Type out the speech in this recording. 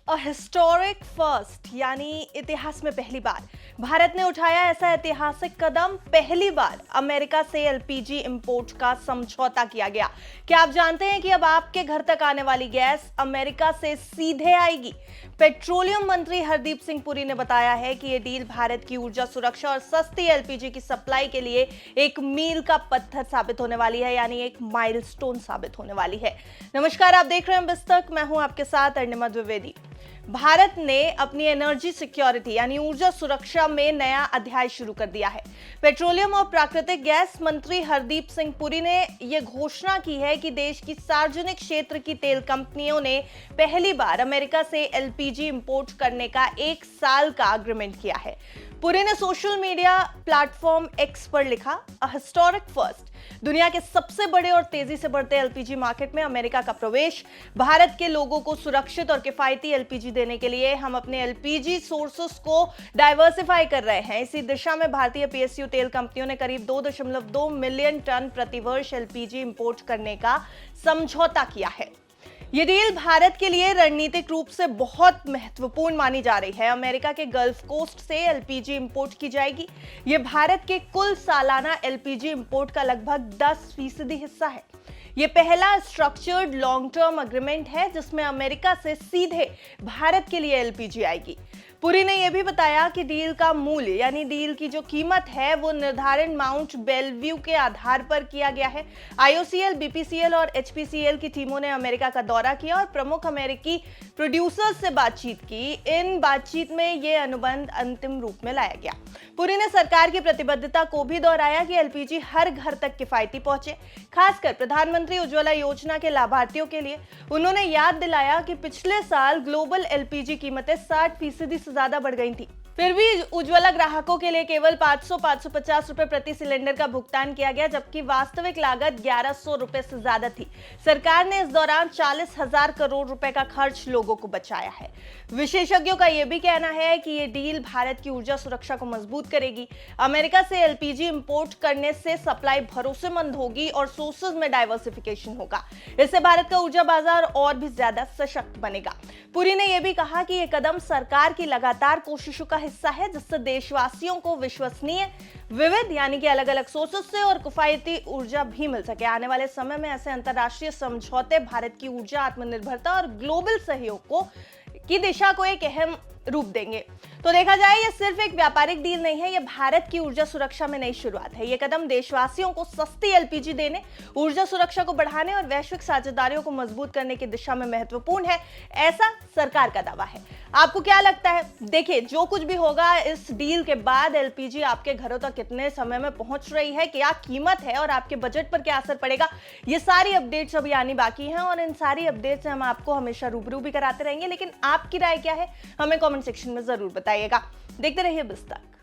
A historic first यानी इतिहास में पहली बार भारत ने उठाया ऐसा ऐतिहासिक कदम। पहली बार अमेरिका से एलपीजी इंपोर्ट का समझौता किया गया। क्या आप जानते हैं कि अब आपके घर तक आने वाली गैस अमेरिका से सीधे आएगी? पेट्रोलियम मंत्री हरदीप सिंह पुरी ने बताया है कि यह डील भारत की ऊर्जा सुरक्षा और सस्ती एलपीजी की सप्लाई के लिए एक मील का पत्थर साबित होने वाली है, यानी एक माइलस्टोन साबित होने वाली है। नमस्कार, आप देख रहे हैं बिस्तक, मैं हूं आपके साथ अर्णिमा द्विवेदी। भारत ने अपनी एनर्जी सिक्योरिटी यानी ऊर्जा सुरक्षा में नया अध्याय शुरू कर दिया है। पेट्रोलियम और प्राकृतिक गैस मंत्री हरदीप सिंह पुरी ने यह घोषणा की है कि देश की सार्वजनिक क्षेत्र की तेल कंपनियों ने पहली बार अमेरिका से एलपीजी इंपोर्ट करने का 1 साल का एग्रीमेंट किया है। पुरी ने सोशल मीडिया प्लेटफॉर्म एक्स पर लिखा, अ हिस्टोरिक फर्स्ट, दुनिया के सबसे बड़े और तेजी से बढ़ते एलपीजी मार्केट में अमेरिका का प्रवेश। भारत के लोगों को सुरक्षित और किफायती एलपीजी देने के लिए हम अपने एलपीजी सोर्सेस को डाइवर्सिफाई कर रहे हैं। इसी दिशा में भारतीय पीएसयू तेल कंपनियों ने करीब 2.2 मिलियन टन प्रतिवर्ष एलपीजी इंपोर्ट करने का समझौता किया है। ये डील भारत के लिए रणनीतिक रूप से बहुत महत्वपूर्ण मानी जा रही है। अमेरिका के गल्फ कोस्ट से एलपीजी इंपोर्ट की जाएगी। ये भारत के कुल सालाना एलपीजी इंपोर्ट का लगभग 10% हिस्सा है। ये पहला स्ट्रक्चर्ड लॉन्ग टर्म एग्रीमेंट है जिसमें अमेरिका से सीधे भारत के लिए एलपीजी आएगी। पुरी ने यह भी बताया कि डील का मूल्य यानी डील की जो कीमत है वो निर्धारण माउंट बेलव्यू के आधार पर किया गया है। आईओसीएल, बीपीसीएल और एचपीसीएल की टीमों ने अमेरिका का दौरा किया और प्रमुख अमेरिकी प्रोड्यूसर्स से बातचीत की। इन बातचीत में यह अनुबंध अंतिम रूप में लाया गया। पुरी ने सरकार की प्रतिबद्धता को भी दोहराया कि एलपीजी हर घर तक किफायती पहुंचे, खासकर प्रधानमंत्री उज्ज्वला योजना के लाभार्थियों के लिए। उन्होंने याद दिलाया कि पिछले साल ग्लोबल एलपीजी कीमतें 60% से ज्यादा बढ़ गई थी, फिर भी उज्ज्वला ग्राहकों के लिए केवल 550 रुपए प्रति सिलेंडर का भुगतान किया गया, जबकि वास्तविक लागत 1100 रुपए से ज्यादा थी। सरकार ने इस दौरान 40,000 करोड़ रुपए का खर्च लोगों को बचाया है। विशेषज्ञों का यह भी कहना है कि यह डील भारत की ऊर्जा सुरक्षा को मजबूत करेगी। अमेरिका से एलपीजी इंपोर्ट करने से सप्लाई भरोसेमंद होगी और सोर्सेज में डाइवर्सिफिकेशन होगा। इससे भारत का ऊर्जा बाजार और भी ज्यादा सशक्त बनेगा। पुरी ने यह भी कहा कि यह कदम सरकार की लगातार कोशिशों का हिस्सा है जिससे देशवासियों को विश्वसनीय, विविध यानी कि अलग अलग सोर्सेस से और किफायती ऊर्जा भी मिल सके। आने वाले समय में ऐसे अंतर्राष्ट्रीय समझौते भारत की ऊर्जा आत्मनिर्भरता और ग्लोबल सहयोग की दिशा को एक अहम रूप देंगे। तो देखा जाए ये सिर्फ एक व्यापारिक डील नहीं है, ये भारत की ऊर्जा सुरक्षा में नई शुरुआत है। ये कदम देशवासियों को सस्ती एलपीजी देने, ऊर्जा सुरक्षा को बढ़ाने और वैश्विक साझेदारियों को मजबूत करने की दिशा में महत्वपूर्ण है, ऐसा सरकार का दावा है। आपको क्या लगता है? देखिए, जो कुछ भी होगा इस डील के बाद एलपीजी आपके घरों तक कितने समय में पहुंच रही है, क्या कीमत है और आपके बजट पर क्या असर पड़ेगा, ये सारी अपडेट्स अभी आनी बाकी हैं और इन सारी अपडेट्स से हम आपको हमेशा रूबरू भी कराते रहेंगे। लेकिन आपकी राय क्या है, हमें कमेंट सेक्शन में जरूर बताइएगा। देखते रहिए बिस्तक।